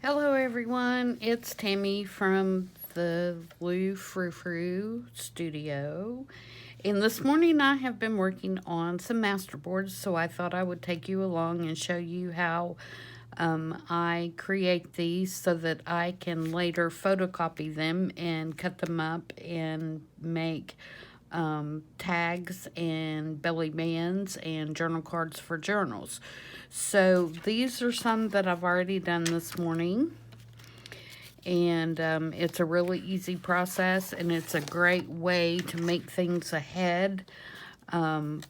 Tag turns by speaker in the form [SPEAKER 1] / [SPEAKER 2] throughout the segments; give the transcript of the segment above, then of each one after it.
[SPEAKER 1] Hello everyone, it's Tammy from the Frou-frou studio. And this morning I have been working on some masterboards, so I thought I would take you along and show you how I create these so that I can later photocopy them and cut them up and make tags and belly bands and journal cards for journals. So these are some that I've already done this morning. And it's a really easy process, and it's a great way to make things ahead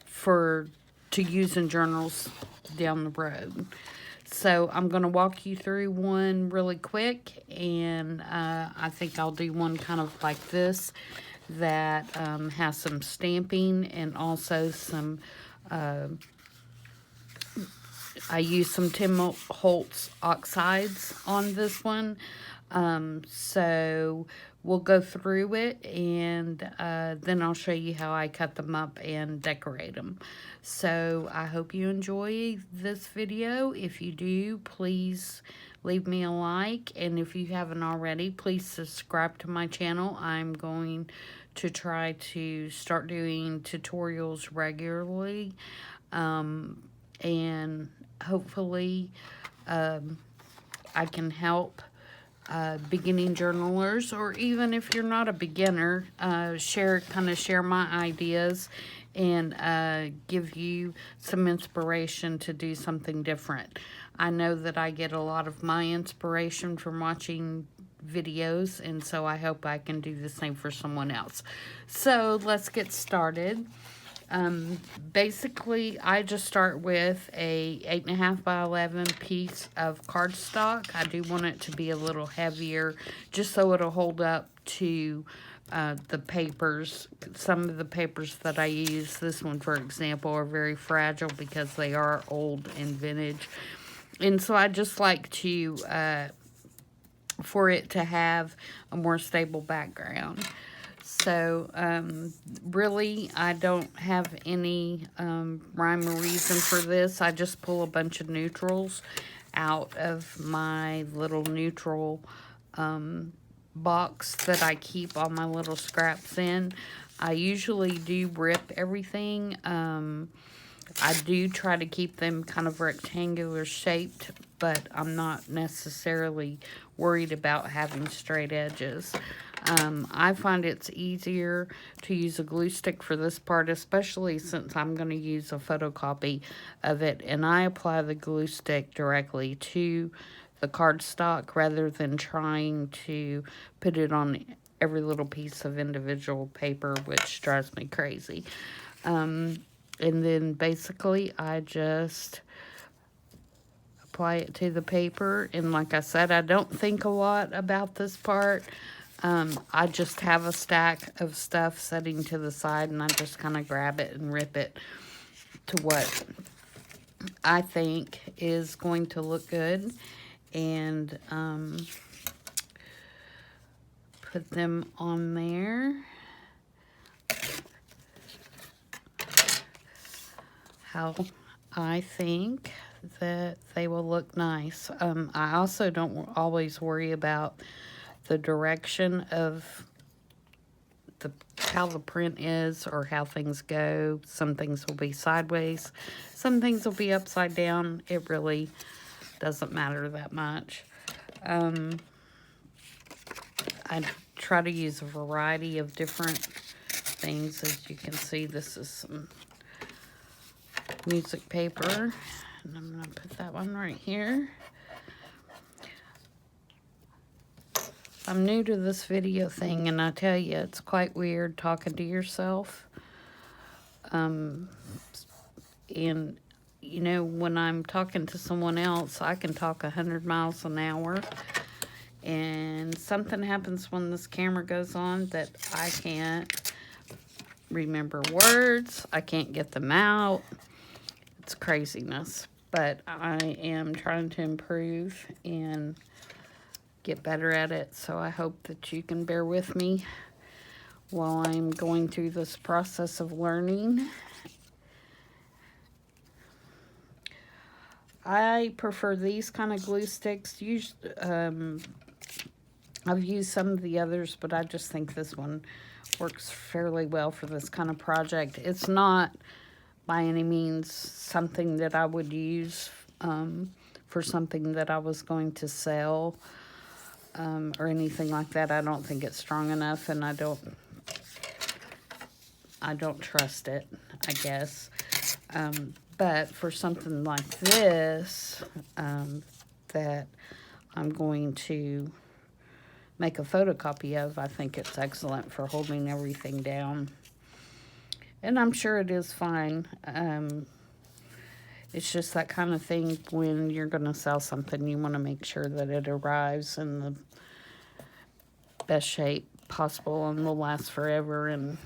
[SPEAKER 1] for to use in journals down the road. So I'm going to walk you through one really quick, and I think I'll do one kind of like this that has some stamping and also some, I use some Tim Holtz oxides on this one. So we'll go through it, and then I'll show you how I cut them up and decorate them. So I hope you enjoy this video. If you do, please leave me a like, and if you haven't already, please subscribe to my channel. I'm going to try to start doing tutorials regularly, and hopefully I can help beginning journalers, or even if you're not a beginner, share my ideas and give you some inspiration to do something different. I know that I get a lot of my inspiration from watching videos, and so I hope I can do the same for someone else. So let's get started. Basically, I just start with a 8.5 by 11 piece of cardstock. I do want it to be a little heavier, just so it'll hold up to the papers. Some of the papers that I use, this one for example, are very fragile because they are old and vintage. And so I just like to, for it to have a more stable background. So, really, I don't have any rhyme or reason for this. I just pull a bunch of neutrals out of my little neutral box that I keep all my little scraps in. I usually do rip everything. I do try to keep them kind of rectangular shaped, but I'm not necessarily worried about having straight edges. I find it's easier to use a glue stick for this part, especially since I'm going to use a photocopy of it, and I apply the glue stick directly to the cardstock rather than trying to put it on every little piece of individual paper, which drives me crazy. And then basically I just apply it to the paper, and like I said, I don't think a lot about this part. I just have a stack of stuff sitting to the side, and I just kind of grab it and rip it to what I think is going to look good, and put them on there how I think that they will look nice. I also don't always worry about the direction of how the print is or how things go. Some things will be sideways, some things will be upside down. It really doesn't matter that much. I try to use a variety of different things. As you can see, this is some music paper, and I'm going to put that one right here. I'm new to this video thing, and I tell you, it's quite weird talking to yourself. And, you know, when I'm talking to someone else, I can talk 100 miles an hour. And something happens when this camera goes on that I can't remember words. I can't get them out. It's craziness. But I am trying to improve and get better at it, so I hope that you can bear with me while I'm going through this process of learning. I prefer these kind of glue sticks. I've used some of the others, but I just think this one works fairly well for this kind of project. It's not by any means something that I would use for something that I was going to sell or anything like that. I don't think it's strong enough, and I don't trust it, I guess. But for something like this, that I'm going to make a photocopy of, I think it's excellent for holding everything down. And I'm sure it is fine. It's just that kind of thing when you're going to sell something, you want to make sure that it arrives in the best shape possible and will last forever. And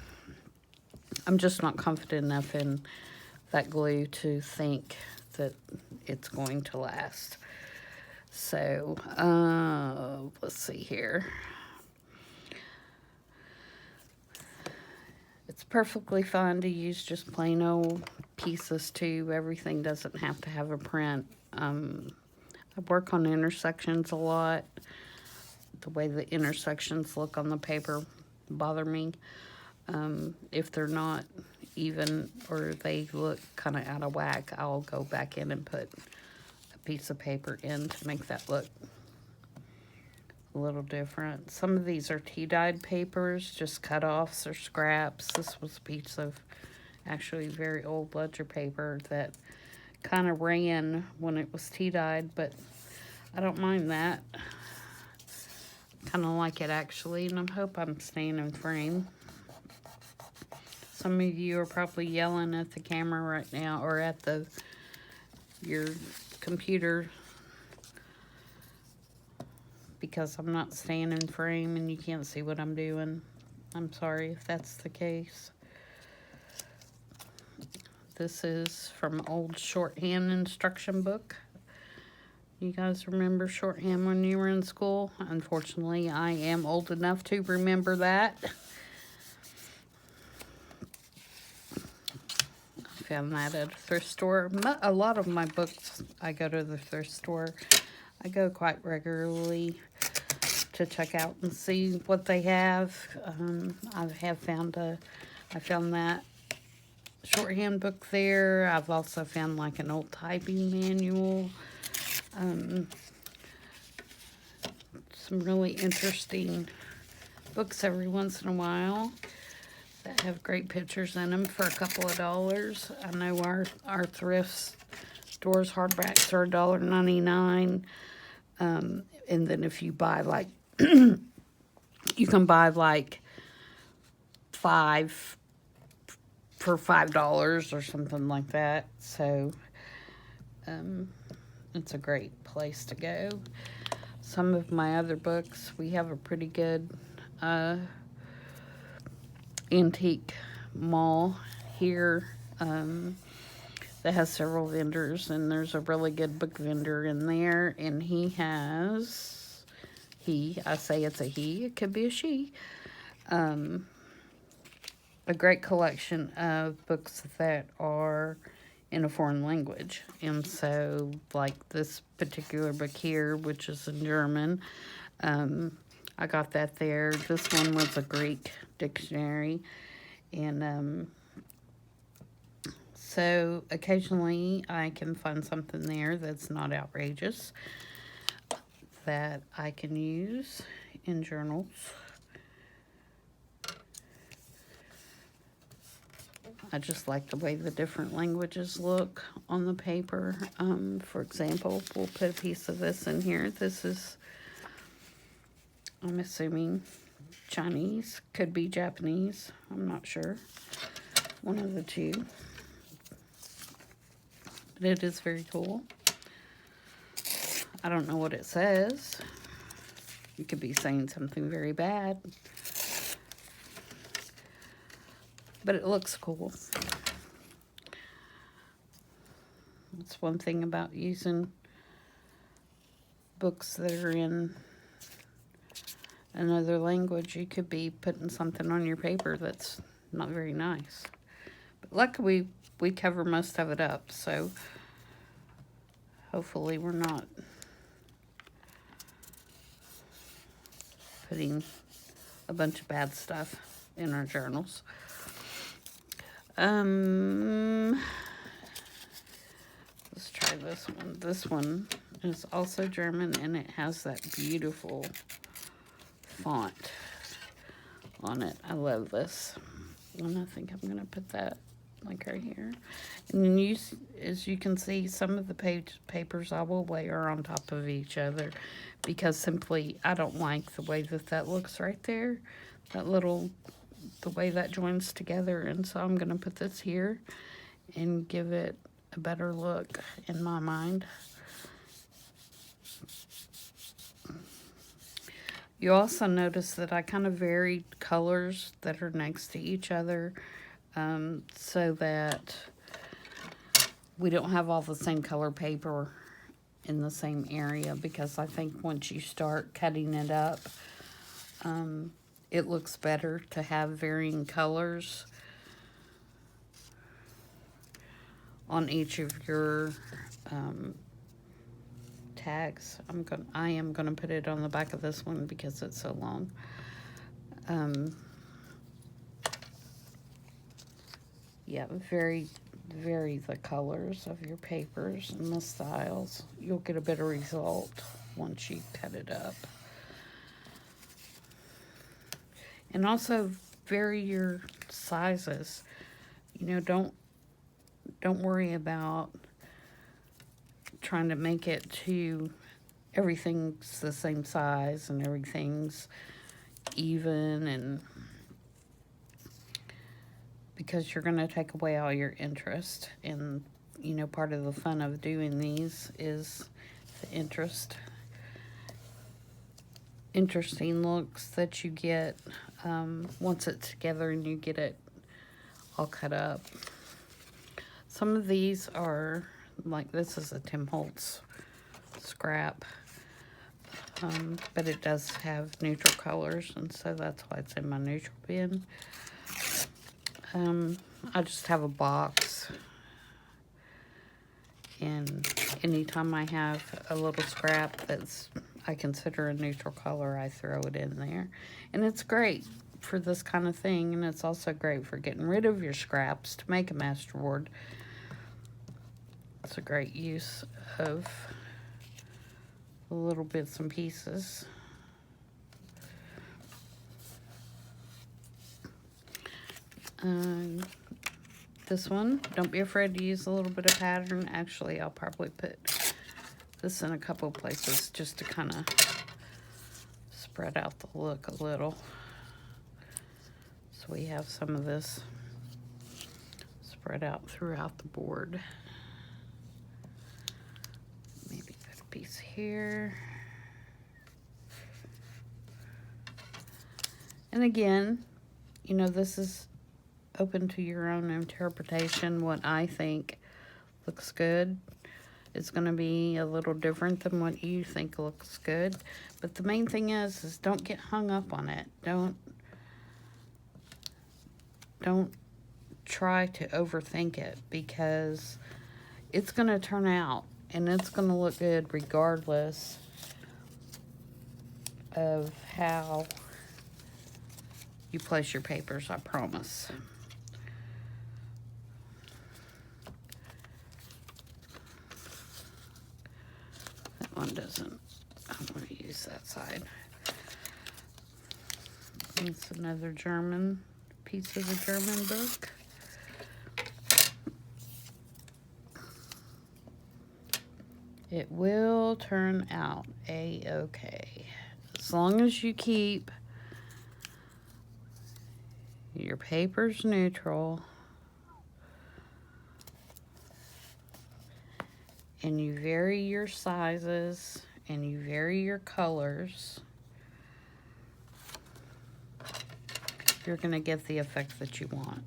[SPEAKER 1] I'm just not confident enough in that glue to think that it's going to last. So, let's see here. It's perfectly fine to use just plain old pieces too. Everything doesn't have to have a print. I work on intersections a lot. The way the intersections look on the paper bother me. If they're not even or they look kind of out of whack, I'll go back in and put a piece of paper in to make that look a little different. Some of these are tea-dyed papers, just cut-offs or scraps. This was a piece of actually very old ledger paper that kind of ran when it was tea-dyed, but I don't mind that. Kind of like it actually, and I hope I'm staying in frame. Some of you are probably yelling at the camera right now or at your computer because I'm not staying in frame and you can't see what I'm doing. I'm sorry if that's the case. This is from an old shorthand instruction book. You guys remember shorthand when you were in school? Unfortunately, I am old enough to remember that. Found that at a thrift store. A lot of my books, I go to the thrift store. I go quite regularly to check out and see what they have. I found that shorthand book there. I've also found like an old typing manual. Some really interesting books every once in a while that have great pictures in them for a couple of dollars. I know our thrift stores hardbacks are $1.99. And then if you buy like, you can buy like 5 for $5 or something like that. So it's a great place to go. Some of my other books, we have a pretty good antique mall here that has several vendors, and there's a really good book vendor in there, and I say it's a he, it could be a she, a great collection of books that are in a foreign language. And so like this particular book here, which is in German, I got that there. This one was a Greek dictionary. And so occasionally I can find something there that's not outrageous that I can use in journals. I just like the way the different languages look on the paper. For example, we'll put a piece of this in here. This is, I'm assuming, Chinese. Could be Japanese. I'm not sure. One of the two. But it is very cool. I don't know what it says. It could be saying something very bad. But it looks cool. That's one thing about using books that are in another language. You could be putting something on your paper that's not very nice. But luckily, we cover most of it up, so Hopefully we're not putting a bunch of bad stuff in our journals. Let's try this one. This one is also German, and it has that beautiful font on it. I love this. And I think I'm going to put that like right here. And then as you can see, some of the papers I will layer on top of each other because simply I don't like the way that looks right there. The way that joins together. And so I'm going to put this here and give it a better look in my mind. You also notice that I kind of varied colors that are next to each other so that we don't have all the same color paper in the same area, because I think once you start cutting it up, it looks better to have varying colors on each of your tags. I am gonna put it on the back of this one because it's so long. Yeah, vary the colors of your papers and the styles. You'll get a better result once you cut it up. And also vary your sizes. You know, don't worry about trying to make it to everything's the same size and everything's even, and because you're going to take away all your interest. And you know, part of the fun of doing these is the interesting looks that you get once it's together and you get it all cut up. Some of these are like, this is a Tim Holtz scrap, but it does have neutral colors, and so that's why it's in my neutral bin. I just have a box, and anytime I have a little scrap that's I consider a neutral color, I throw it in there. And it's great for this kind of thing, and it's also great for getting rid of your scraps to make a masterboard. It's a great use of the little bits and pieces. This one, don't be afraid to use a little bit of pattern. Actually, I'll probably put this in a couple places just to kind of spread out the look a little. So we have some of this spread out throughout the board. Maybe put a piece here. And again, you know, this is open to your own interpretation. What I think looks good is going to be a little different than what you think looks good. But the main thing is don't get hung up on it. Don't try to overthink it, because it's going to turn out and it's going to look good regardless of how you place your papers, I promise. That one doesn't, I'm going to use that side. It's another German piece of the German book. It will turn out a-okay. As long as you keep your papers neutral and you vary your sizes and you vary your colors, you're going to get the effect that you want.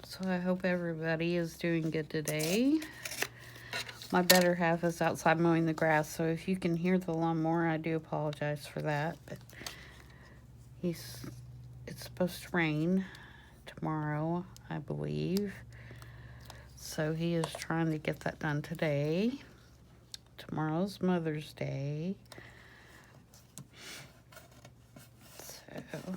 [SPEAKER 1] So I hope everybody is doing good today. My better half is outside mowing the grass, so if you can hear the lawnmower, I do apologize for that. But it's supposed to rain tomorrow, I believe. So he is trying to get that done today. Tomorrow's Mother's Day. So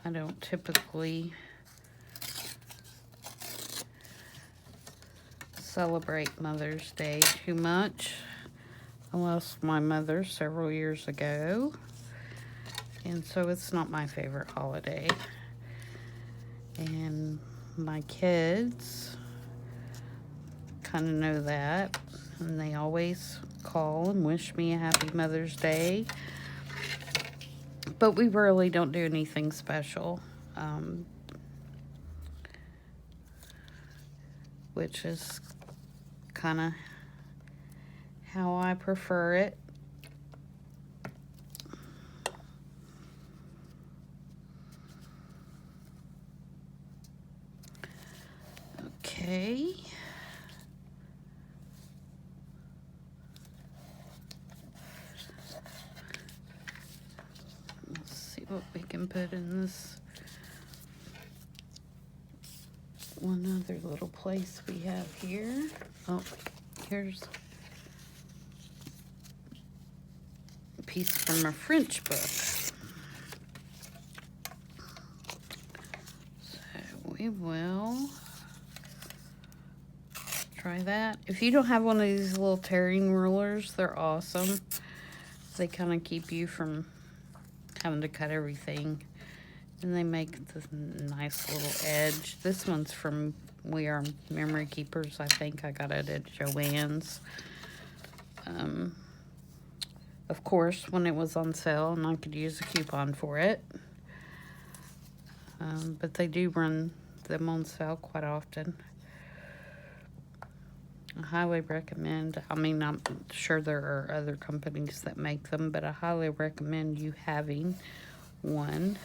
[SPEAKER 1] I don't typically celebrate Mother's Day too much. I lost my mother several years ago, and so it's not my favorite holiday. And my kids kind of know that, and they always call and wish me a happy Mother's Day. But we really don't do anything special, which is kind of how I prefer it. Okay. Let's see what we can put in this one other little place we have here. Oh, here's a piece from a French book. So we will try that. If you don't have one of these little tearing rulers, they're awesome. They kind of keep you from having to cut everything. And they make this nice little edge. This one's from We Are Memory Keepers. I think I got it at Joann's. Of course, when it was on sale, and I could use a coupon for it. But they do run them on sale quite often. I highly recommend, I mean, I'm sure there are other companies that make them, but I highly recommend you having one.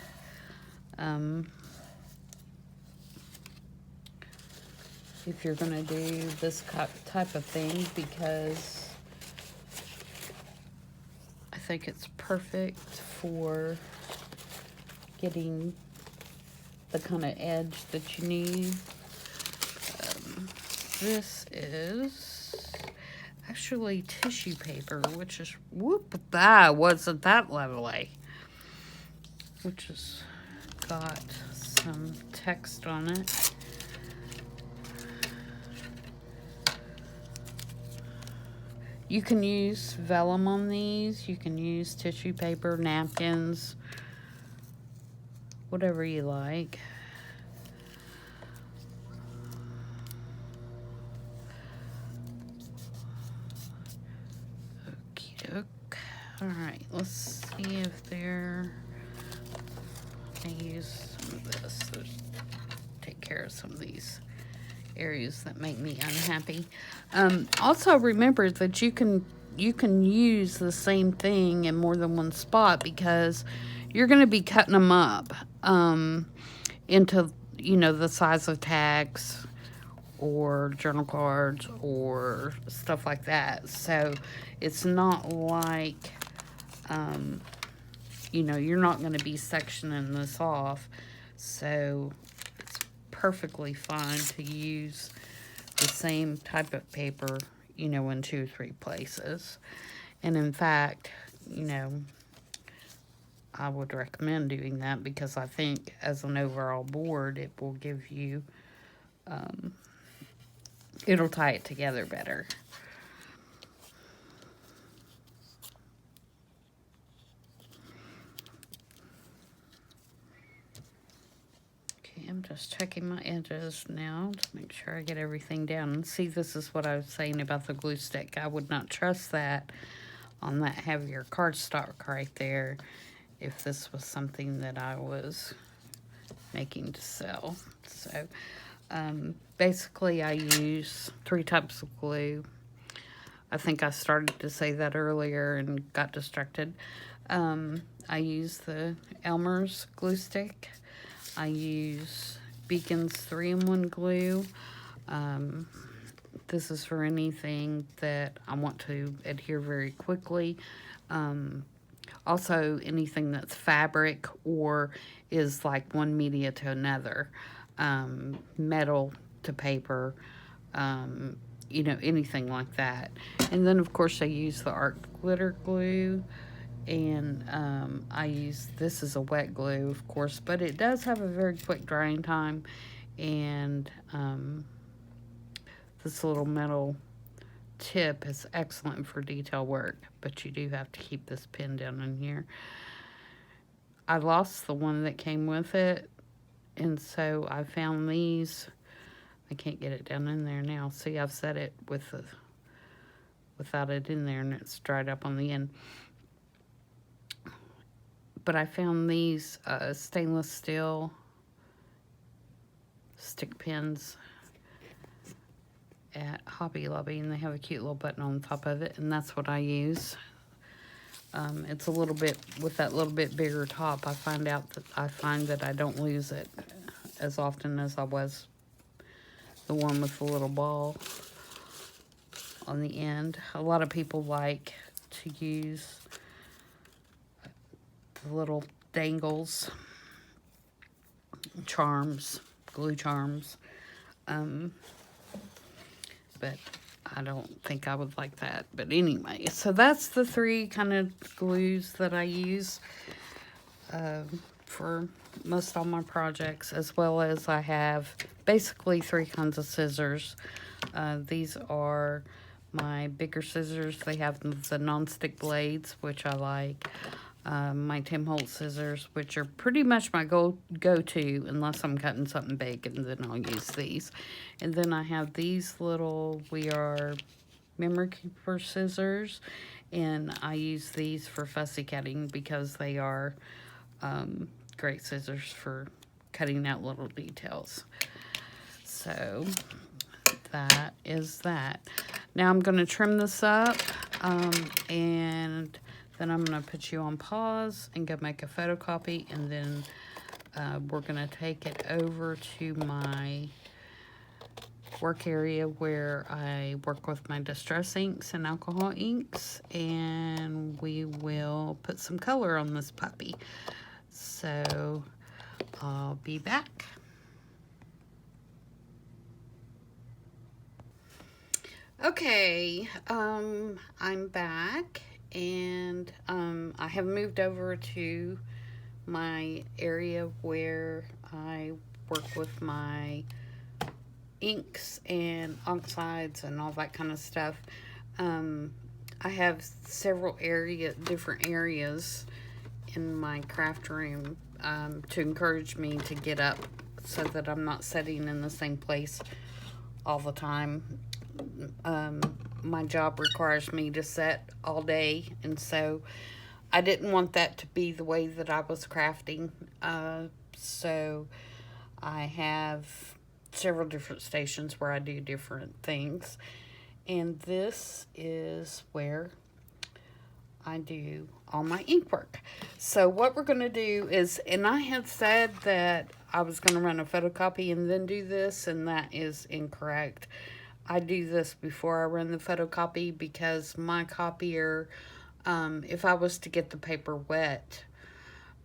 [SPEAKER 1] If you're going to do this type of thing, because I think it's perfect for getting the kind of edge that you need. This is actually tissue paper, which is, whoop, that wasn't that lovely. Which has got some text on it. You can use vellum on these. You can use tissue paper, napkins, whatever you like. Okie doke. Alright, let's see if they're... I use some of this to take care of some of these areas that make me unhappy. Also remember that you can use the same thing in more than one spot, because you're going to be cutting them up into, you know, the size of tags or journal cards or stuff like that. So it's not like you know, you're not going to be sectioning this off. So it's perfectly fine to use the same type of paper, you know, in 2 or 3 places. And in fact, you know, I would recommend doing that, because I think as an overall board, it will give you, it'll tie it together better. I'm just checking my edges now to make sure I get everything down. And see, this is what I was saying about the glue stick. I would not trust that on that heavier cardstock right there if this was something that I was making to sell. So basically I use 3 types of glue. I think I started to say that earlier and got distracted. I use the Elmer's glue stick. I use Beacon's 3-in-1 glue. This is for anything that I want to adhere very quickly. Also, anything that's fabric or is like one media to another, metal to paper, anything like that. And then, of course, I use the art glitter glue. And I use, this is a wet glue, of course, but it does have a very quick drying time. And this little metal tip is excellent for detail work, but you do have to keep this pin down in here. I lost the one that came with it, and so I found these. I can't get it down in there now. See, I've set it without it in there, and it's dried up on the end. But I found these stainless steel stick pins at Hobby Lobby, and they have a cute little button on the top of it, and that's what I use. It's a little bit, with that little bit bigger top, I find that I don't lose it as often as I was the one with the little ball on the end. A lot of people like to use the little dangles, charms, glue charms, but I don't think I would like that. But anyway, so that's the 3 kind of glues that I use for most all my projects, as well as I have basically 3 kinds of scissors. These are my bigger scissors. They have the non-stick blades, which I like. My Tim Holtz scissors, which are pretty much my go-to unless I'm cutting something big, and then I'll use these. And then I have these little We Are Memory Keeper scissors, and I use these for fussy cutting because they are great scissors for cutting out little details. So that is that. Now I'm going to trim this up, and then I'm going to put you on pause and go make a photocopy, and then we're going to take it over to my work area where I work with my distress inks and alcohol inks, and we will put some color on this puppy. So I'll be back. Okay, I'm back, and I have moved over to my area where I work with my inks and oxides and all that kind of stuff. I have several different areas in my craft room to encourage me to get up so that I'm not sitting in the same place all the time. My job requires me to sit all day, and so I didn't want that to be the way that I was crafting. So I have several different stations where I do different things, and this is where I do all my ink work. So what we're going to do is, and I had said that I was going to run a photocopy and then do this, and that is incorrect. I do this before I run the photocopy because my copier, if I was to get the paper wet,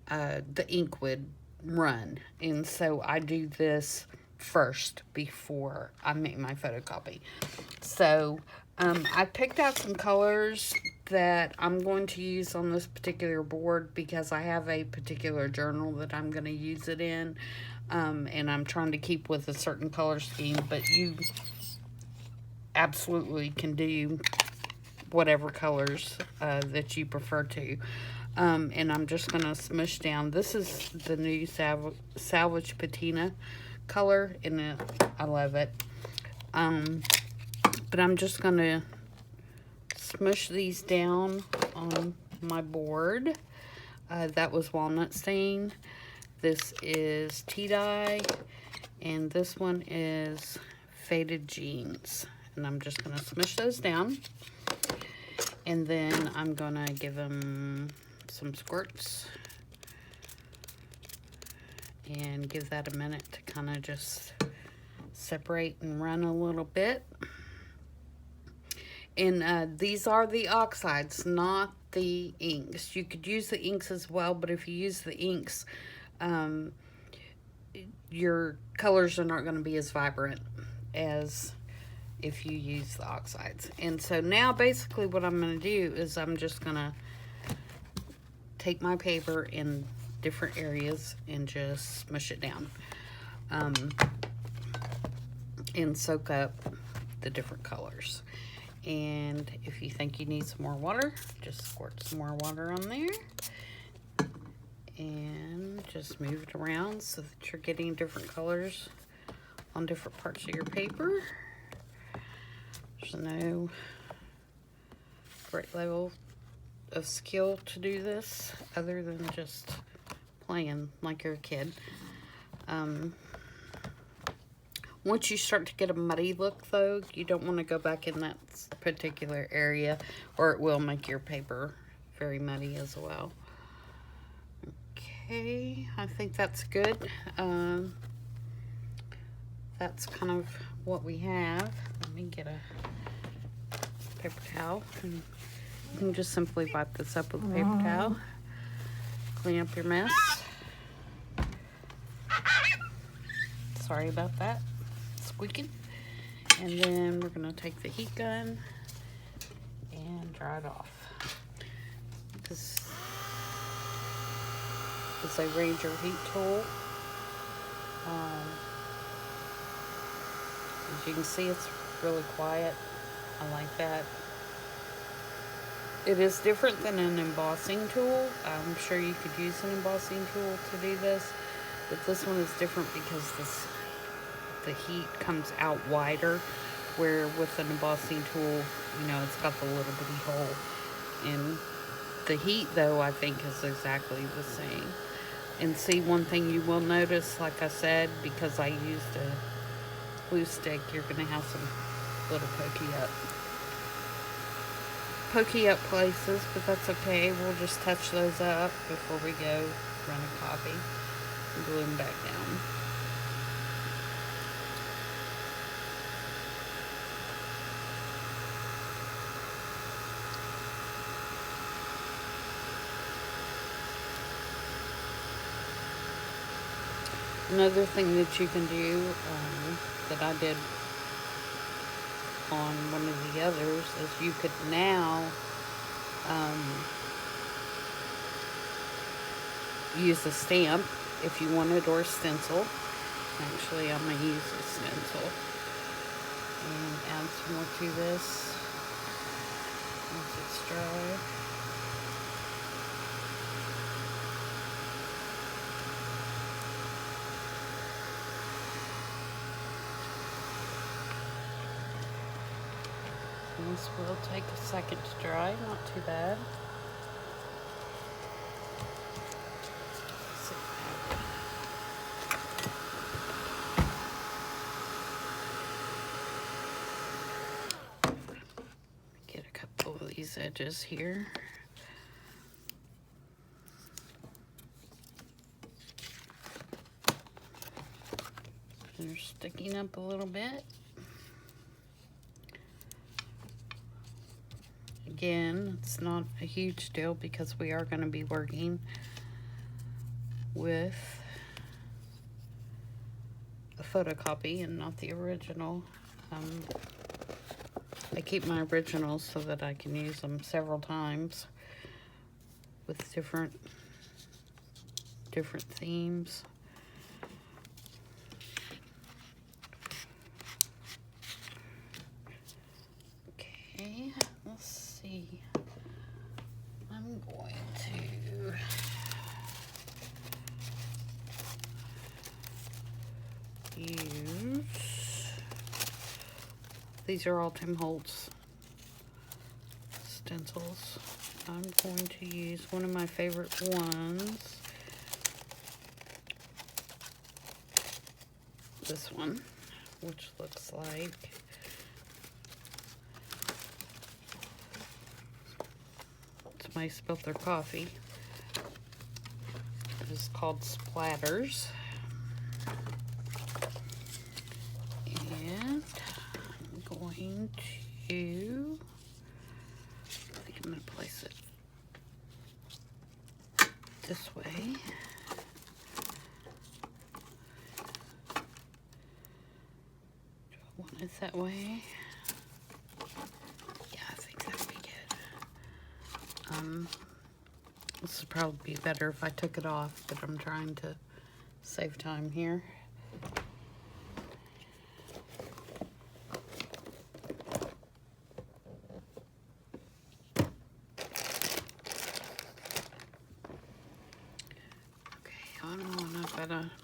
[SPEAKER 1] the ink would run. And so I do this first before I make my photocopy. So I picked out some colors that I'm going to use on this particular board because I have a particular journal that I'm going to use it in. And I'm trying to keep with a certain color scheme, but you absolutely can do whatever colors that you prefer to. And I'm just going to smush down. This is the new Salvage Patina color, and I love it. But I'm just going to smush these down on my board. That was Walnut Stain. This is Tea Dye, and this one is Faded Jeans. And I'm just going to smush those down. And then I'm going to give them some squirts. And give that a minute to kind of just separate and run a little bit. And these are the oxides, not the inks. You could use the inks as well, but if you use the inks, your colors are not going to be as vibrant as if you use the oxides. And so now basically what I'm going to do is I'm just going to take my paper in different areas and just smush it down. And soak up the different colors. And if you think you need some more water, just squirt some more water on there. And just move it around so that you're getting different colors on different parts of your paper. There's no great level of skill to do this other than just playing like you're a kid. Once you start to get a muddy look, though, you don't want to go back in that particular area, or it will make your paper very muddy as well. Okay, I think that's good. That's kind of what we have. Let me get a paper towel. And you can just simply wipe this up with a paper towel. Clean up your mess. Sorry about that. Squeaking. And then we're going to take the heat gun and dry it off. This is a Ranger heat tool. As you can see, it's really quiet. I like that. It is different than an embossing tool. I'm sure you could use an embossing tool to do this, but this one is different because the heat comes out wider, where with an embossing tool, you know, it's got the little bitty hole. And the heat, though, I think is exactly the same. And see, one thing you will notice, like I said, because I used a glue stick, you're going to have some little pokey up places, but that's okay. We'll just touch those up before we go run a copy and glue them back down. Another thing that you can do that I did on one of the others is you could now use a stamp if you wanted, or a stencil. Actually, I'm going to use a stencil and add some more to this once it's dry. This will take a second to dry, not too bad. Get a couple of these edges here. They're sticking up a little bit. Again, it's not a huge deal because we are going to be working with a photocopy and not the original. I keep my originals so that I can use them several times with different themes. Okay, let's see. I'm going to use, these are all Tim Holtz stencils. I'm going to use one of my favorite ones, this one, which looks like somebody spilled their coffee. It is called Splatters. And I'm going to this way. Want it that way? Yeah, I think that'd be good. This would probably be better if I took it off, but I'm trying to save time here.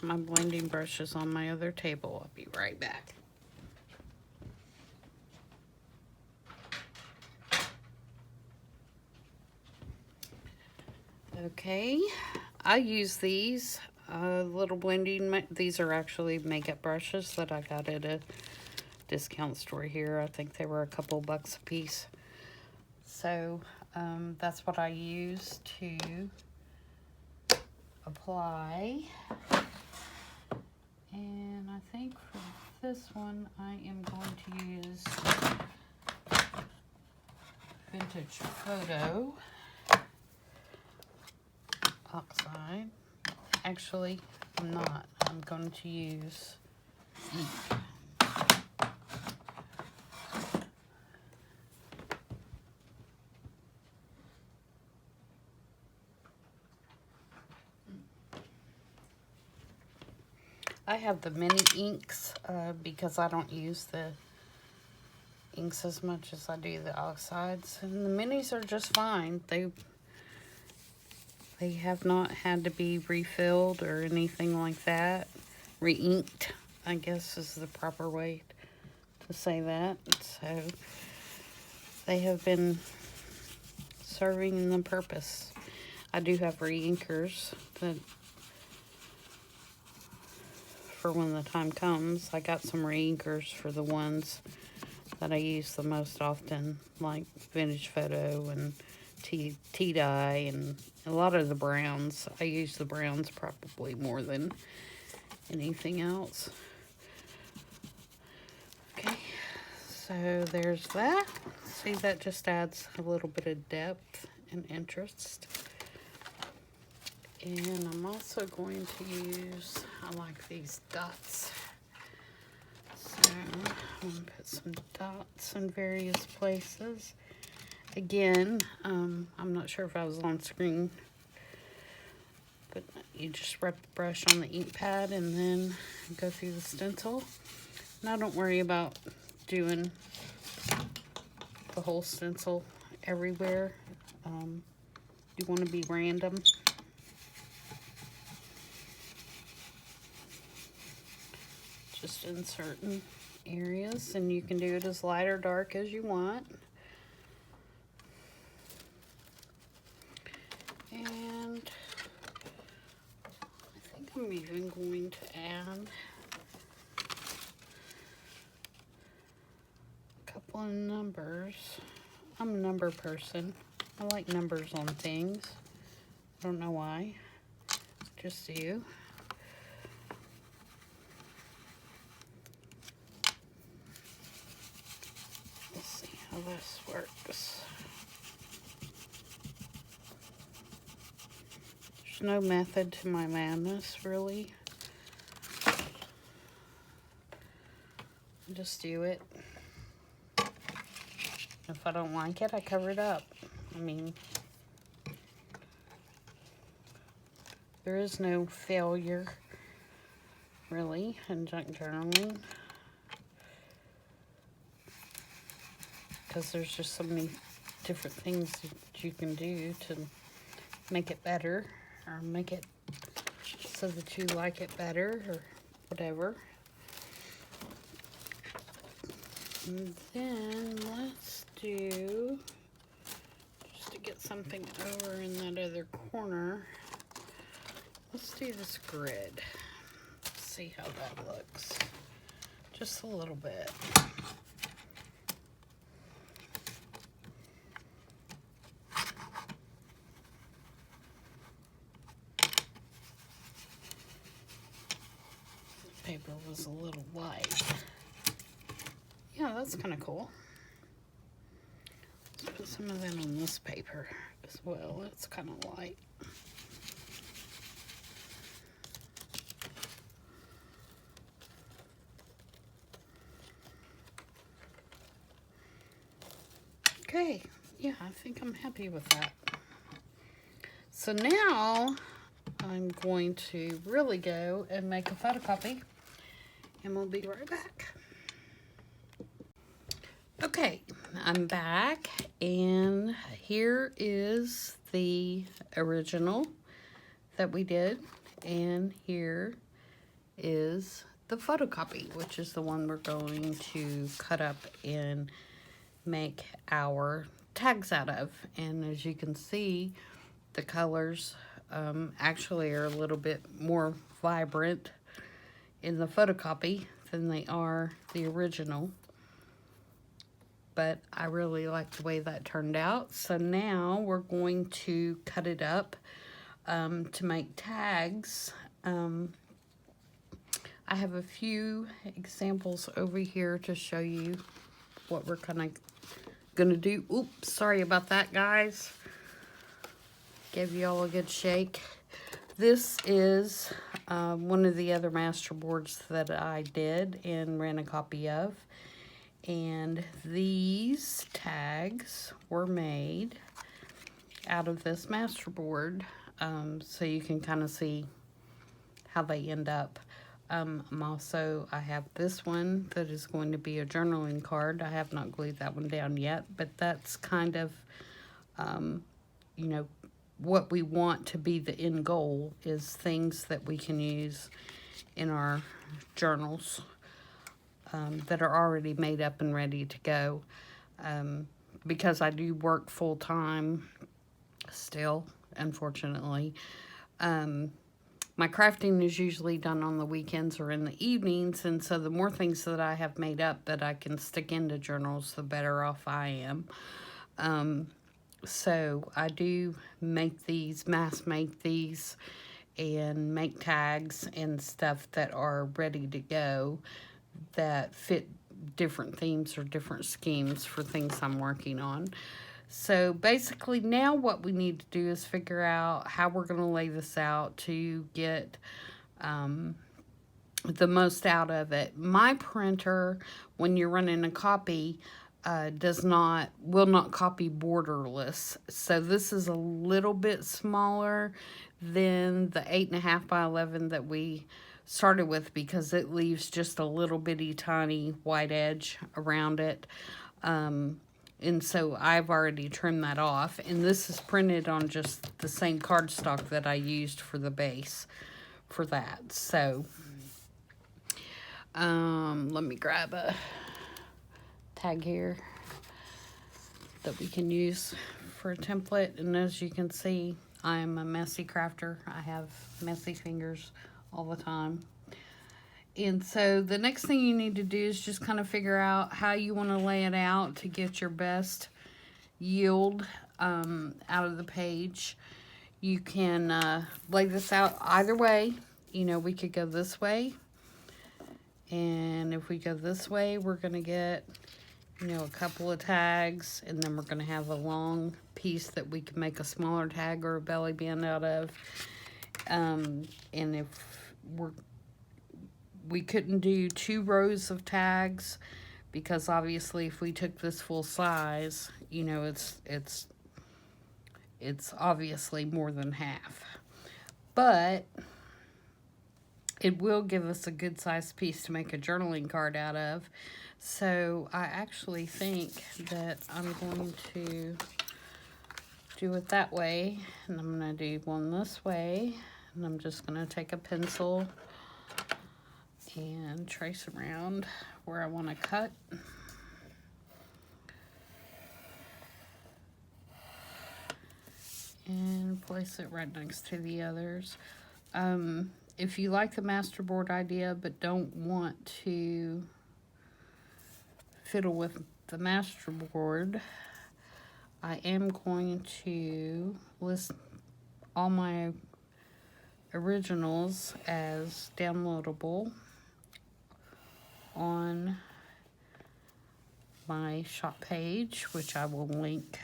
[SPEAKER 1] My blending brush is on my other table. I'll be right back. Okay, I use these little blending, these are actually makeup brushes that I got at a discount store here. I think they were a couple bucks a piece. So that's what I use to apply. And I think for this one, I am going to use Vintage Photo Oxide. Actually, I'm not. I'm going to use ink. I have the mini inks because I don't use the inks as much as I do the oxides. And the minis are just fine. They have not had to be refilled or anything like that. Re-inked, I guess is the proper way to say that. So they have been serving the purpose. I do have re-inkers that for when the time comes. I got some re-inkers for the ones that I use the most often, like Vintage Photo and Tea-Dye and a lot of the browns. I use the browns probably more than anything else. Okay, so there's that. See, that just adds a little bit of depth and interest. And I'm also going to use, I like these dots. So I'm going to put some dots in various places. Again, I'm not sure if I was on screen, but you just rub the brush on the ink pad and then go through the stencil. Now don't worry about doing the whole stencil everywhere. You want to be random. Just in certain areas, and you can do it as light or dark as you want. And I think I'm even going to add a couple of numbers. I'm a number person. I like numbers on things. I don't know why. Just do. How this works. There's no method to my madness, really. Just do it. If I don't like it, I cover it up. I mean, there is no failure, really, in junk journaling. Because there's just so many different things that you can do to make it better, or make it so that you like it better, or whatever. And then let's do, just to get something over in that other corner, let's do this grid. See how that looks. Just a little bit. Paper was a little light. Yeah, that's kind of cool. Let's put some of that on this paper as well. It's kind of light. Okay, yeah, I think I'm happy with that. So now I'm going to really go and make a photocopy, and we'll be right back. Okay, I'm back, and here is the original that we did, and here is the photocopy, which is the one we're going to cut up and make our tags out of. And as you can see, the colors actually are a little bit more vibrant in the photocopy than they are the original. But I really like the way that turned out. So now we're going to cut it up to make tags. I have a few examples over here to show you what we're kind of going to do. Oops, sorry about that, guys. Give you all a good shake. This is one of the other master boards that I did and ran a copy of. And these tags were made out of this master board, so you can kind of see how they end up. I have this one that is going to be a journaling card. I have not glued that one down yet, but that's kind of, you know, what we want to be the end goal is things that we can use in our journals. That are already made up and ready to go, because I do work full-time still, unfortunately. My crafting is usually done on the weekends or in the evenings, and so the more things that I have made up that I can stick into journals, the better off I am. So I do make these, mass make these, and make tags and stuff that are ready to go, that fit different themes or different schemes for things I'm working on. So basically now what we need to do is figure out how we're going to lay this out to get the most out of it. My printer, when you're running a copy, will not copy borderless. So this is a little bit smaller than the 8.5 by 11 that we started with, because it leaves just a little bitty tiny white edge around it. And so I've already trimmed that off. And this is printed on just the same cardstock that I used for the base for that. So let me grab a tag here that we can use for a template. And as you can see, I am a messy crafter. I have messy fingers all the time. And so the next thing you need to do is just kind of figure out how you want to lay it out to get your best yield out of the page. You can lay this out either way. You know, we could go this way. And if we go this way, we're going to get, you know, a couple of tags. And then we're going to have a long piece that we can make a smaller tag or a belly band out of. And if we couldn't do 2 rows of tags, because obviously if we took this full size, you know, it's obviously more than half. But it will give us a good sized piece to make a journaling card out of. So I actually think that I'm going to do it that way. And I'm going to do one this way. And I'm just going to take a pencil and trace around where I want to cut. And place it right next to the others. If you like the masterboard idea but don't want to fiddle with the masterboard, I am going to list all my originals as downloadable on my shop page, which I will link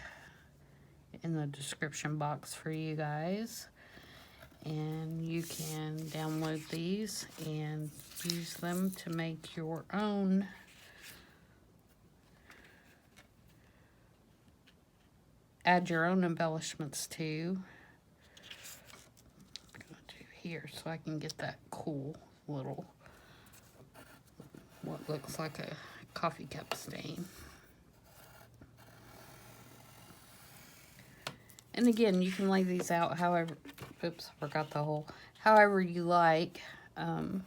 [SPEAKER 1] in the description box for you guys. And you can download these and use them to make your own add your own embellishments to. I'm going to do here so I can get that cool little, what looks like a coffee cup stain. And again, you can lay these out however, oops, I forgot the hole, however you like. But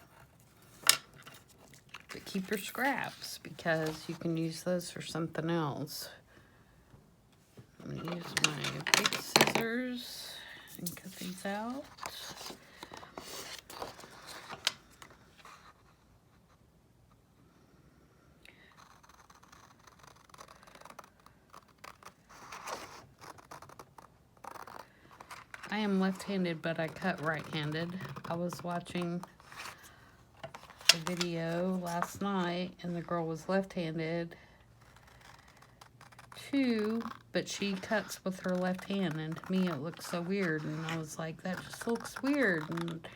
[SPEAKER 1] keep your scraps because you can use those for something else. I'm going to use my big scissors and cut these out. I am left-handed, but I cut right-handed. I was watching a video last night, and the girl was left-handed too, but she cuts with her left hand, and to me it looks so weird, and I was like, that just looks weird, and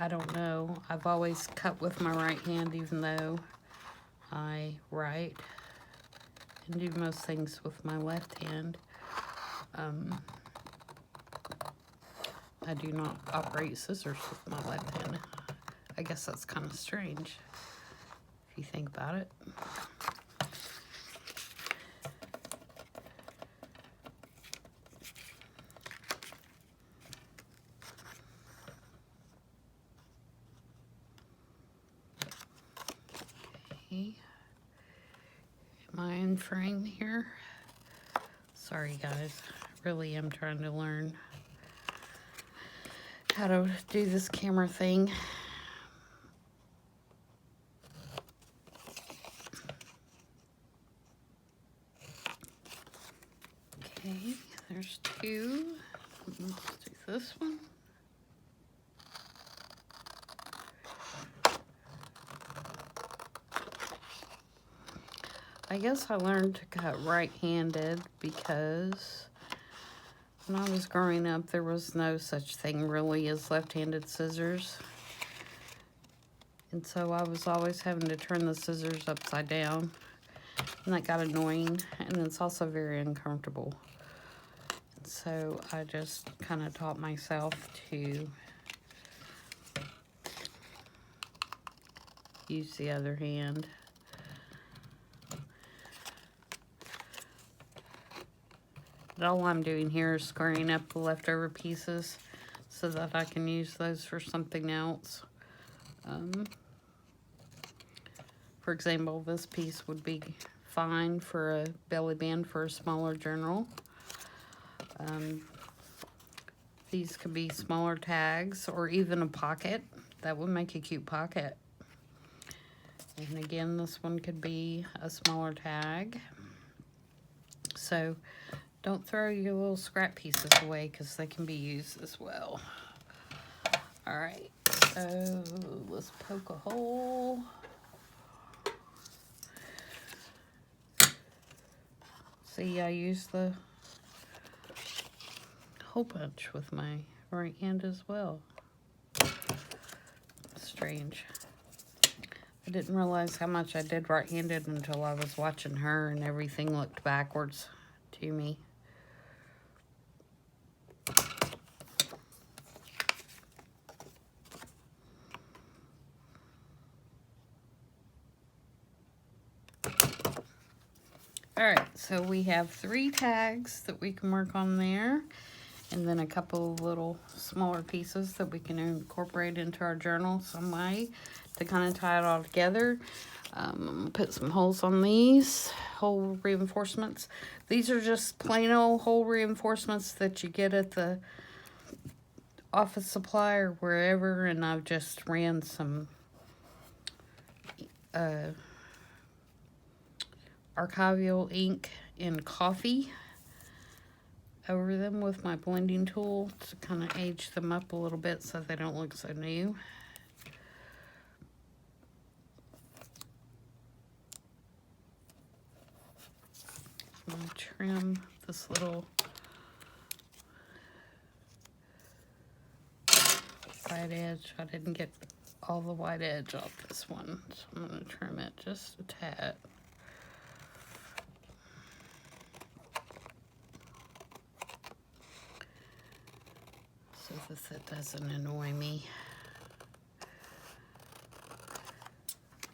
[SPEAKER 1] I don't know. I've always cut with my right hand, even though I write and do most things with my left hand. I do not operate scissors with my left hand. I guess that's kind of strange if you think about it. Okay. Am I in frame here? Sorry guys, really am trying to learn how to do this camera thing. Okay, there's two. Let's do this one. I guess I learned to cut right-handed because when I was growing up, there was no such thing really as left-handed scissors. And so I was always having to turn the scissors upside down. And that got annoying, and it's also very uncomfortable. And so I just kind of taught myself to use the other hand. But all I'm doing here is squaring up the leftover pieces so that I can use those for something else. For example, this piece would be fine for a belly band for a smaller journal. These could be smaller tags or even a pocket. That would make a cute pocket. And again, this one could be a smaller tag. So don't throw your little scrap pieces away because they can be used as well. All right, so let's poke a hole. See, I use the hole punch with my right hand as well. Strange. I didn't realize how much I did right-handed until I was watching her and everything looked backwards to me. Alright, so we have 3 tags that we can work on there, and then a couple of little smaller pieces that we can incorporate into our journal some way to kind of tie it all together. I'm going to put some holes on these hole reinforcements. These are just plain old hole reinforcements that you get at the office supply or wherever, and I've just ran some archival ink in coffee over them with my blending tool to kind of age them up a little bit so they don't look so new. I'm going to trim this little white edge. I didn't get all the white edge off this one, so I'm going to trim it just a tad. if it doesn't annoy me.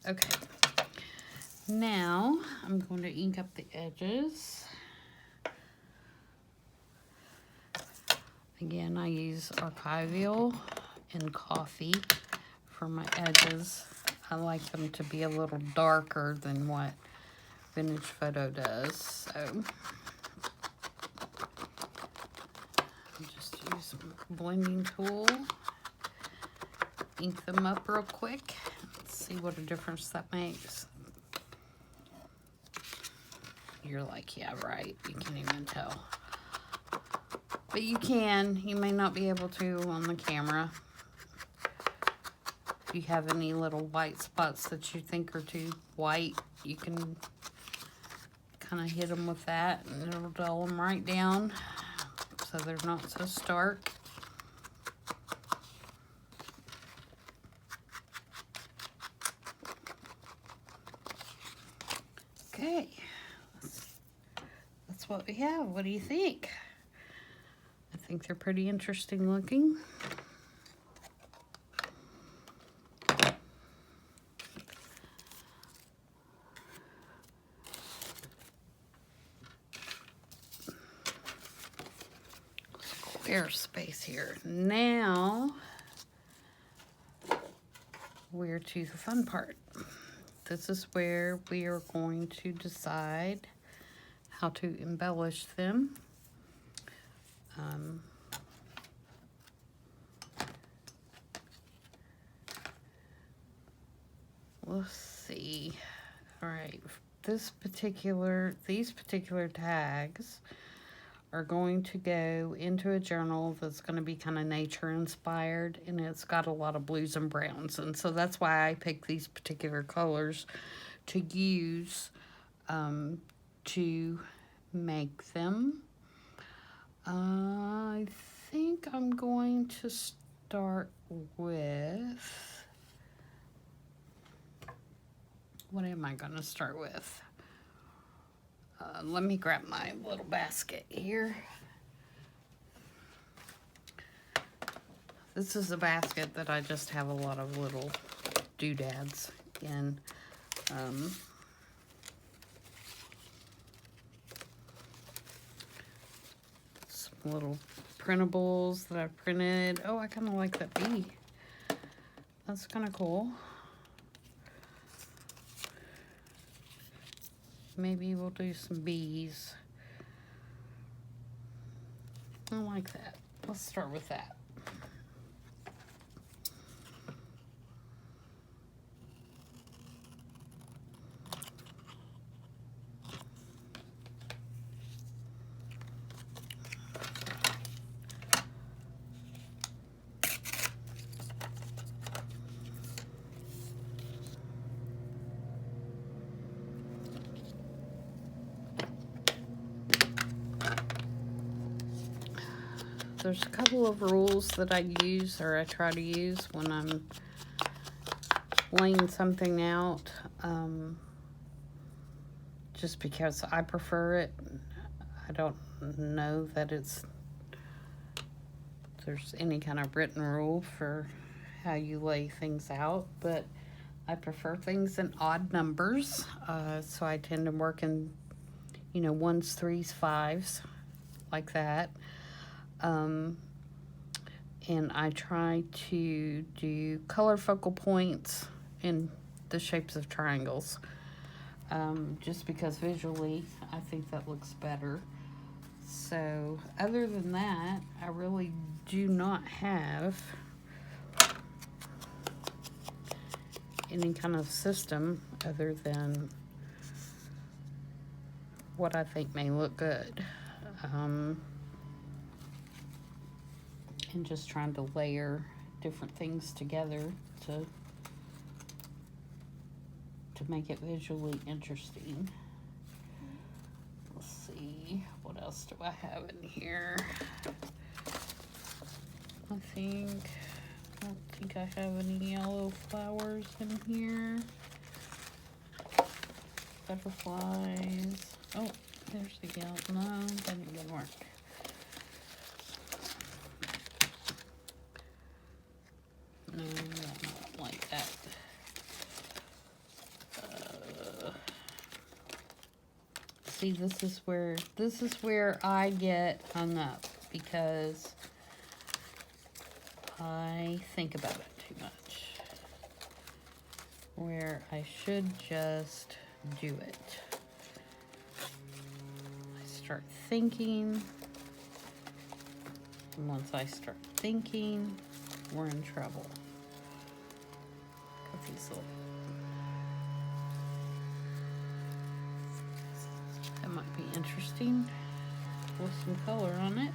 [SPEAKER 1] Okay. Now, I'm going to ink up the edges. Again, I use archival and coffee for my edges. I like them to be a little darker than what Vintage Photo does. So, just use a blending tool. Ink them up real quick. Let's see what a difference that makes. You're like, yeah, right. You can't even tell. But you can. You may not be able to on the camera. If you have any little white spots that you think are too white, you can kind of hit them with that and it'll dull them right down so they're not so stark. Okay. That's what we have. What do you think? I think they're pretty interesting looking. Square space here. Now we're to the fun part. This is where we are going to decide how to embellish them. Let's see. All right, these particular tags are going to go into a journal that's going to be kind of nature inspired, and it's got a lot of blues and browns, and so that's why I picked these particular colors to use to make them. I think I'm going to start with, what am I going to start with? Let me grab my little basket here. This is a basket that I just have a lot of little doodads in. Some little printables that I've printed. Oh, I kind of like that bee. That's kind of cool. Maybe we'll do some bees. I like that. Let's start with that. There's a couple of rules that I use, or I try to use, when I'm laying something out, just because I prefer it. I don't know that there's any kind of written rule for how you lay things out, but I prefer things in odd numbers, so I tend to work in, ones, threes, fives, like that. And I try to do color focal points in the shapes of triangles, just because visually I think that looks better. So other than that, I really do not have any kind of system other than what I think may look good. And just trying to layer different things together to make it visually interesting. Let's see, what else do I have in here? I don't think I have any yellow flowers in here. Butterflies. Oh, there's the yellow. No, that didn't work. see, this is where I get hung up because I think about it too much. Where I should just do it. I start thinking, and once I start thinking, we're in trouble. Got these little. That might be interesting with some color on it.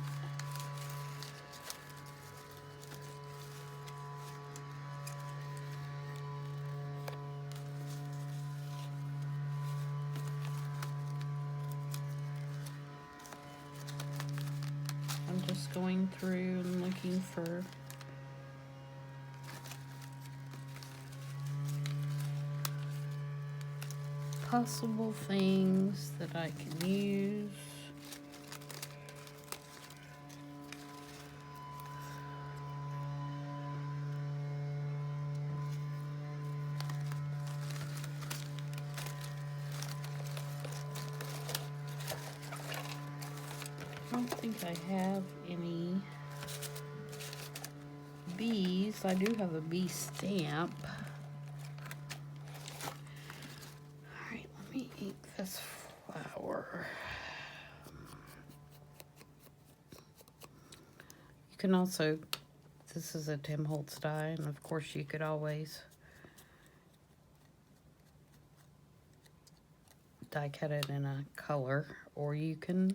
[SPEAKER 1] I'm just going through and looking for possible things that I can use. I don't think I have any bees. I do have a bee stamp. Alright, let me ink this flower. You can also, this is a Tim Holtz die, and of course you could always die cut it in a color, or you can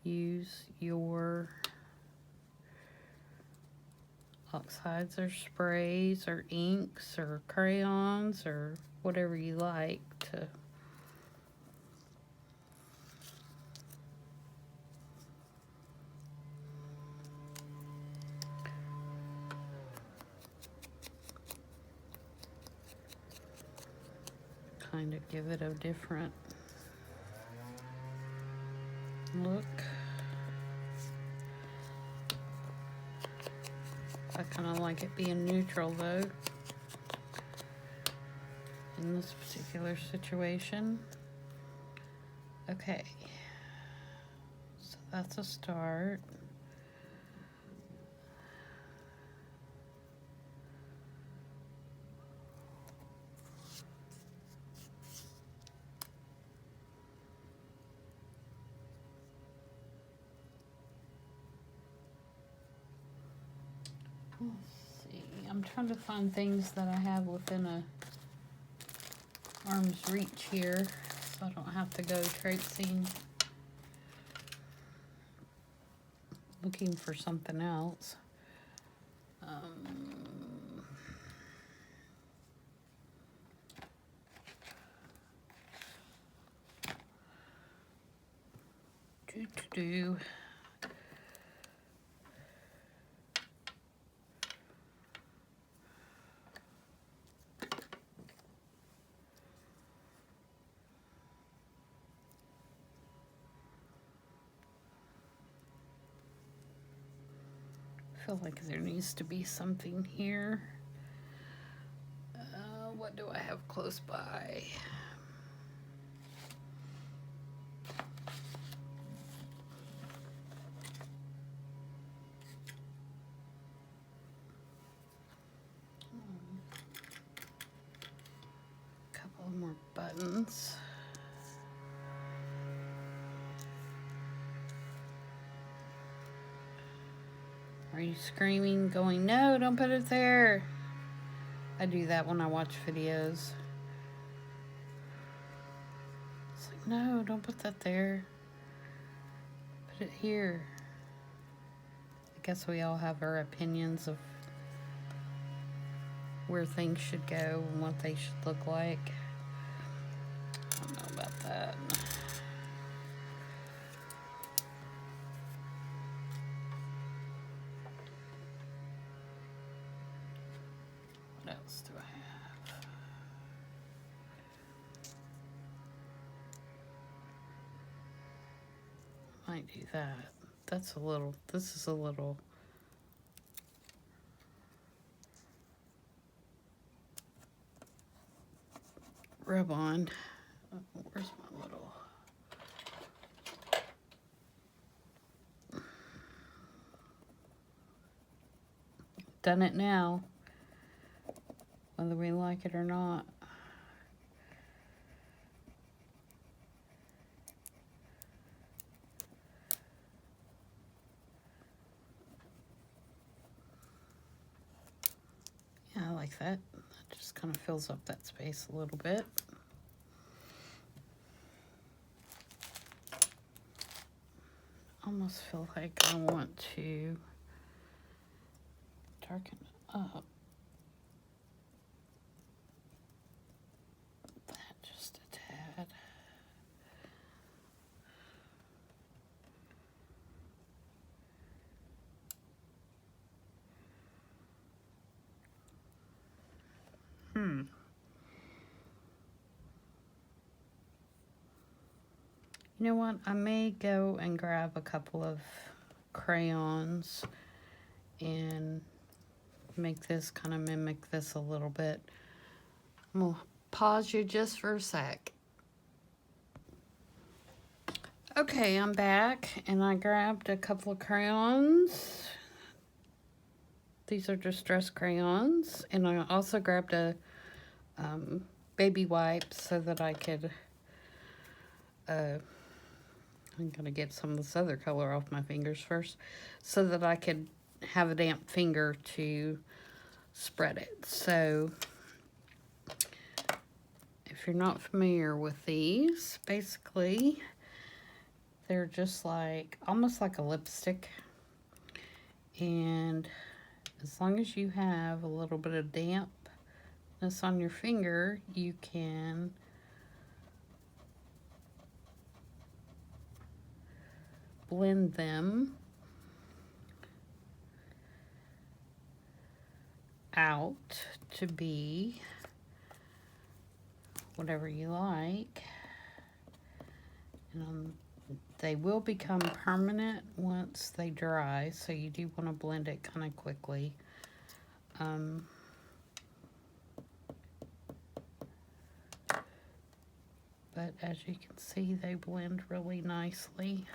[SPEAKER 1] use your oxides or sprays or inks or crayons or whatever you like to kind of give it a different look. I kind of like it being neutral though in this particular situation. Okay, so that's a start. Let's see, I'm trying to find things that I have within a arm's reach here, so I don't have to go traipsing looking for something else. Do. I feel like there needs to be something here. What do I have close by? Couple more buttons. Are you screaming, going, no, don't put it there? I do that when I watch videos. It's like, no, don't put that there. Put it here. I guess we all have our opinions of where things should go and what they should look like. I don't know about that. What else do I have? Might do that. That's a little, this is a little rub on. Where's my little done it now, whether we like it or not. Yeah, I like that. That just kind of fills up that space a little bit. Almost feel like I want to darken up that just a tad. You know what? I may go and grab a couple of crayons and make this kind of mimic this a little bit. I'm going to pause you just for a sec. Okay, I'm back, and I grabbed a couple of crayons. These are distress crayons, and I also grabbed a baby wipe so that I could, I'm going to get some of this other color off my fingers first, so that I could have a damp finger to spread it. So, if you're not familiar with these, basically, they're just like, almost like a lipstick. And as long as you have a little bit of dampness on your finger, you can blend them out to be whatever you like. And they will become permanent once they dry, so you do want to blend it kind of quickly. But as you can see, they blend really nicely.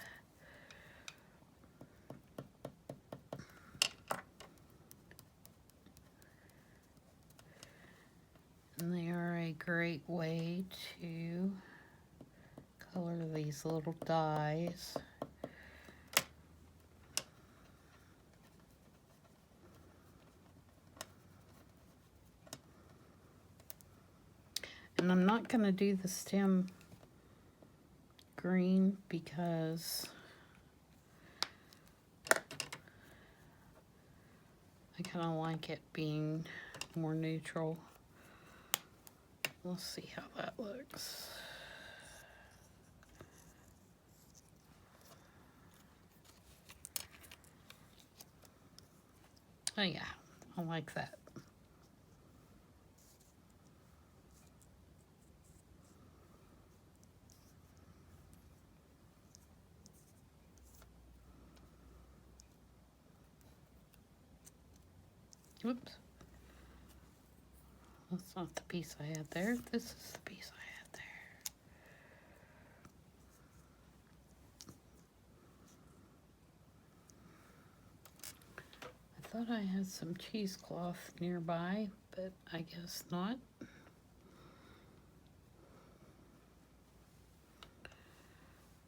[SPEAKER 1] And they are a great way to color these little dies. And I'm not going to do the stem green because I kind of like it being more neutral. Let's see how that looks. Oh yeah, I like that. Oops. That's not the piece I had there. This is the piece I had there. I thought I had some cheesecloth nearby, but I guess not.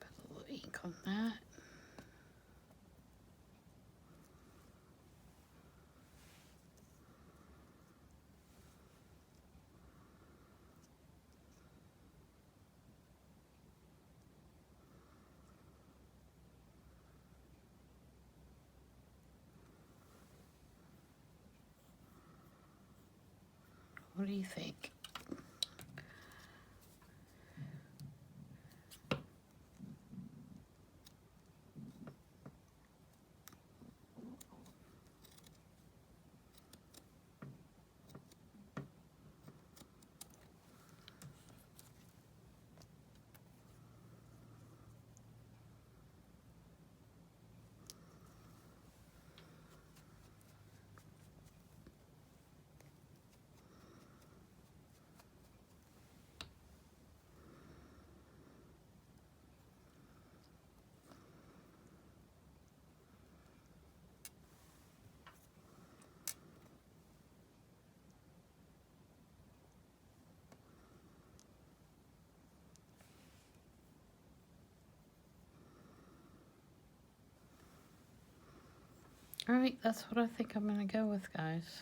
[SPEAKER 1] Put a little ink on that. What do you think? Alright, that's what I think I'm going to go with, guys.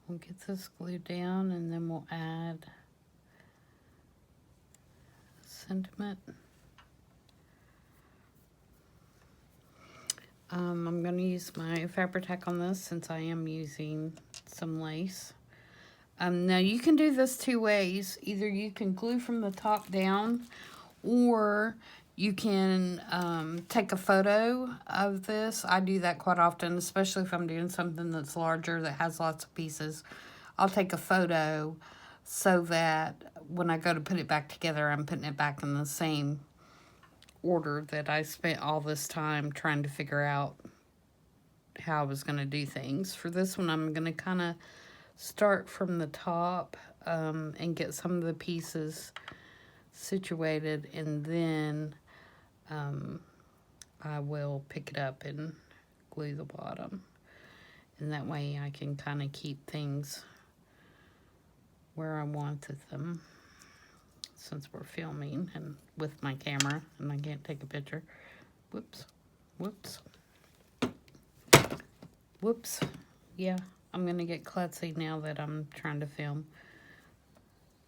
[SPEAKER 1] We'll get this glued down and then we'll add sentiment. I'm going to use my Fabri-Tac on this since I am using some lace. Now you can do this two ways. Either you can glue from the top down, or you can take a photo of this. I do that quite often, especially if I'm doing something that's larger that has lots of pieces. I'll take a photo so that when I go to put it back together, I'm putting it back in the same order that I spent all this time trying to figure out how I was going to do things. For this one, I'm going to kind of start from the top and get some of the pieces situated, and then I will pick it up and glue the bottom. And that way I can kind of keep things where I wanted them, since we're filming and with my camera and I can't take a picture. Whoops, whoops, whoops. Yeah, I'm gonna get klutzy now that I'm trying to film.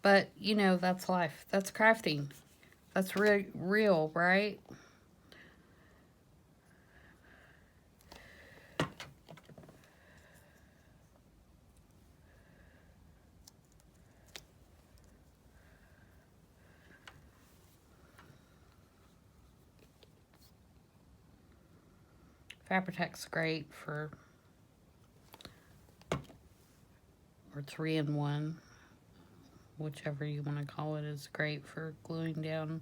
[SPEAKER 1] But, you know, that's life. That's crafting. That's real, right? Fabri-Tac's great for, or 3-in-1, whichever you want to call it, is great for gluing down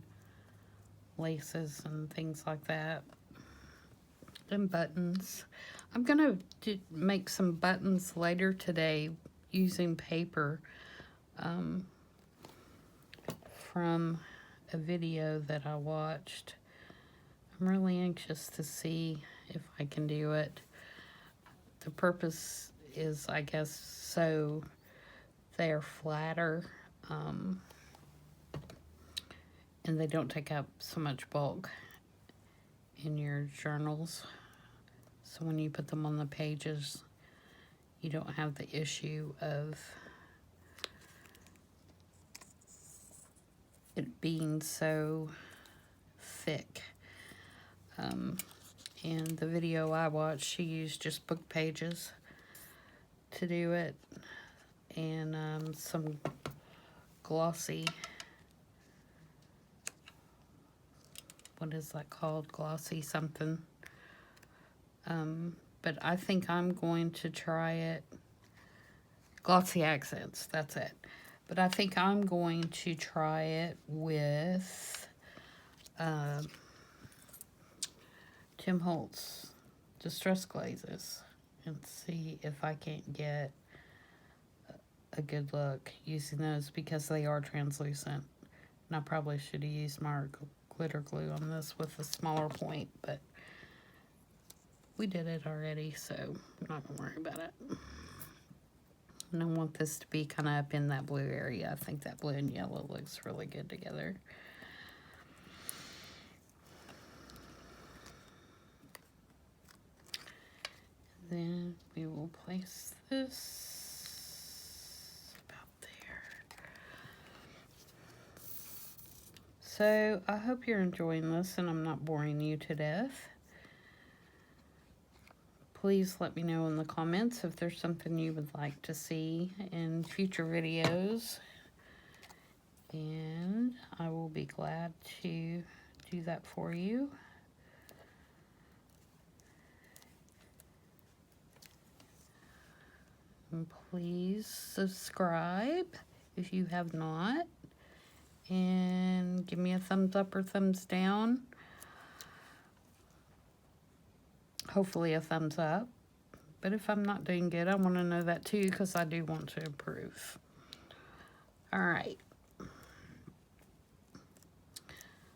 [SPEAKER 1] laces and things like that. And buttons. I'm gonna make some buttons later today using paper from a video that I watched. I'm really anxious to see if I can do it. The purpose is, I guess, so they're flatter and they don't take up so much bulk in your journals. So when you put them on the pages, you don't have the issue of it being so thick. And the video I watched, she used just book pages to do it, and some glossy, what is that called? Glossy something. But I think I'm going to try it. Glossy Accents, that's it. But I think I'm going to try it with Tim Holtz Distress Glazes and see if I can't get a good look using those, because they are translucent. And I probably should have used my glitter glue on this with a smaller point, but we did it already, so I'm not going to worry about it. And I want this to be kind of up in that blue area. I think that blue and yellow looks really good together. Then we will place this about there. So I hope you're enjoying this and I'm not boring you to death. Please let me know in the comments if there's something you would like to see in future videos. And I will be glad to do that for you. And please subscribe if you have not. And give me a thumbs up or thumbs down. Hopefully a thumbs up. But if I'm not doing good, I want to know that too, because I do want to improve. Alright.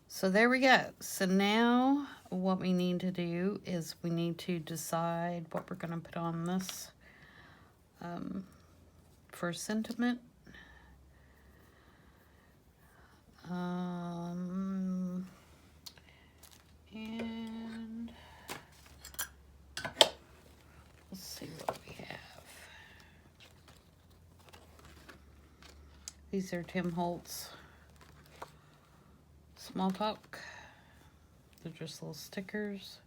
[SPEAKER 1] So there we go. So now what we need to do is we need to decide what we're going to put on this for sentiment. And let's see what we have. These are Tim Holtz Small Talk. They're just little stickers.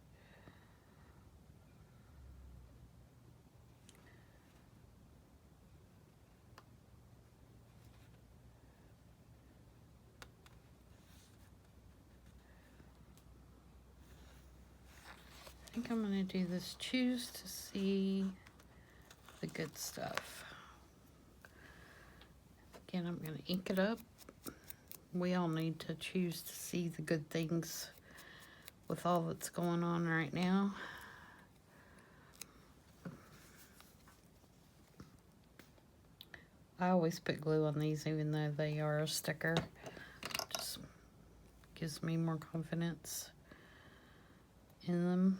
[SPEAKER 1] I think I'm going to do this choose to see the good stuff. Again, I'm going to ink it up. We all need to choose to see the good things with all that's going on right now. I always put glue on these even though they are a sticker. Just gives me more confidence in them.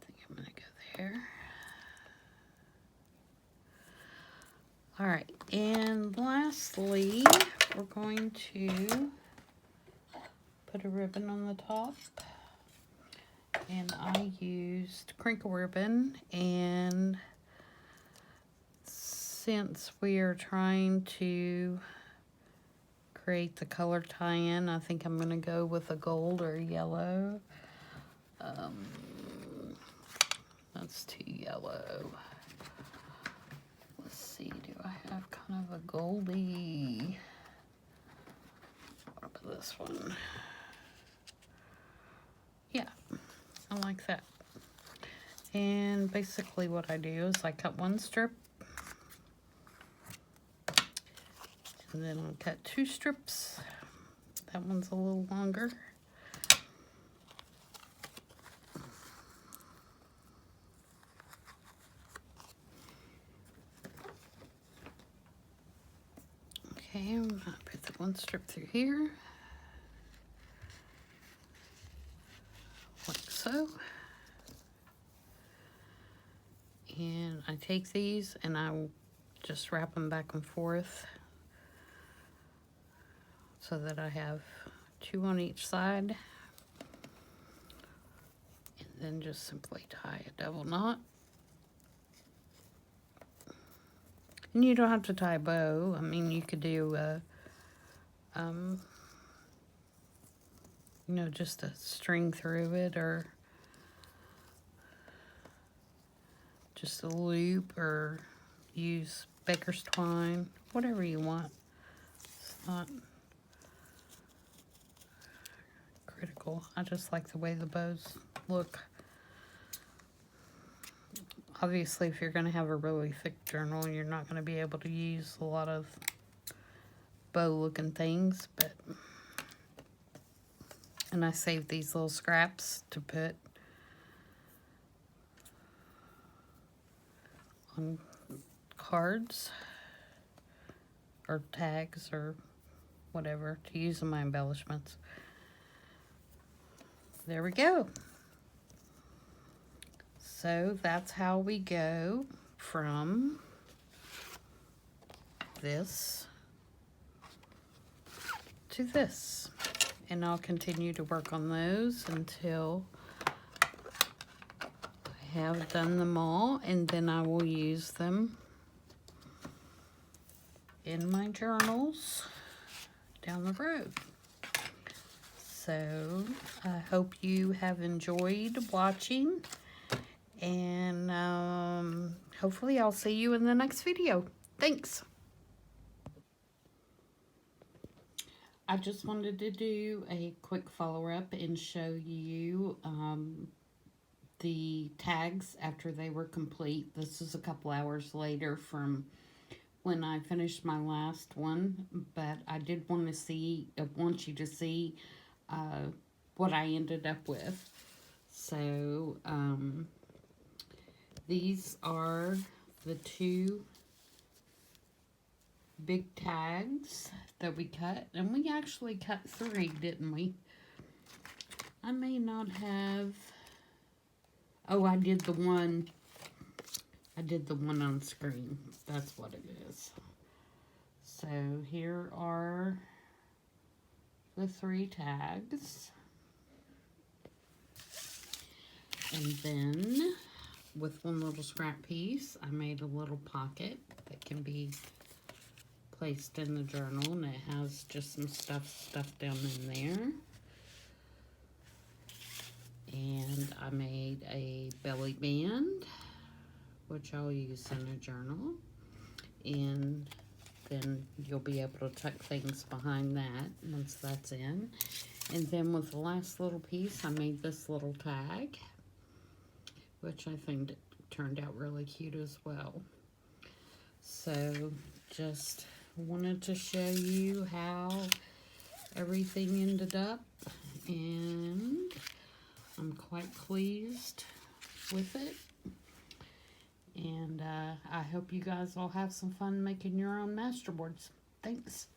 [SPEAKER 1] I think I'm going to go there. All right, and lastly, we're going to put a ribbon on the top. And I used crinkle ribbon, and since we are trying to create the color tie-in, I think I'm going to go with a gold or yellow. That's too yellow. Let's see, do I have kind of a goldy? What about this one? Yeah, I like that. And basically what I do is I cut one strip, and then I'll cut two strips. That one's a little longer. Okay, I'm gonna put the one strip through here, like so. And I take these and I just wrap them back and forth so that I have two on each side. And then just simply tie a double knot. And you don't have to tie a bow. I mean, you could do, you know, just a string through it, or just a loop, or use baker's twine, whatever you want. It's not critical. I just like the way the bows look. Obviously, if you're going to have a really thick journal, you're not going to be able to use a lot of bow-looking things, but... And I saved these little scraps to put on cards or tags or whatever to use in my embellishments. There we go. So that's how we go from this to this. And I'll continue to work on those until I have done them all, and then I will use them in my journals down the road. So I hope you have enjoyed watching, and hopefully I'll see you in the next video. Thanks. I just wanted to do a quick follow-up and show you the tags after they were complete. This is a couple hours later from when I finished my last one, but I did want you to see what I ended up with. So these are the two big tags that we cut, and we actually cut 3, didn't we? I may not have, oh, I did the one I did the one on screen. That's what it is. So here are the 3 tags. And then with one little scrap piece, I made a little pocket that can be placed in the journal, and it has just some stuff stuffed down in there. And I made a belly band, which I'll use in a journal, and then you'll be able to tuck things behind that once that's in. And then with the last little piece, I made this little tag, which I think turned out really cute as well. So just wanted to show you how everything ended up, and I'm quite pleased with it. And I hope you guys all have some fun making your own masterboards. Thanks.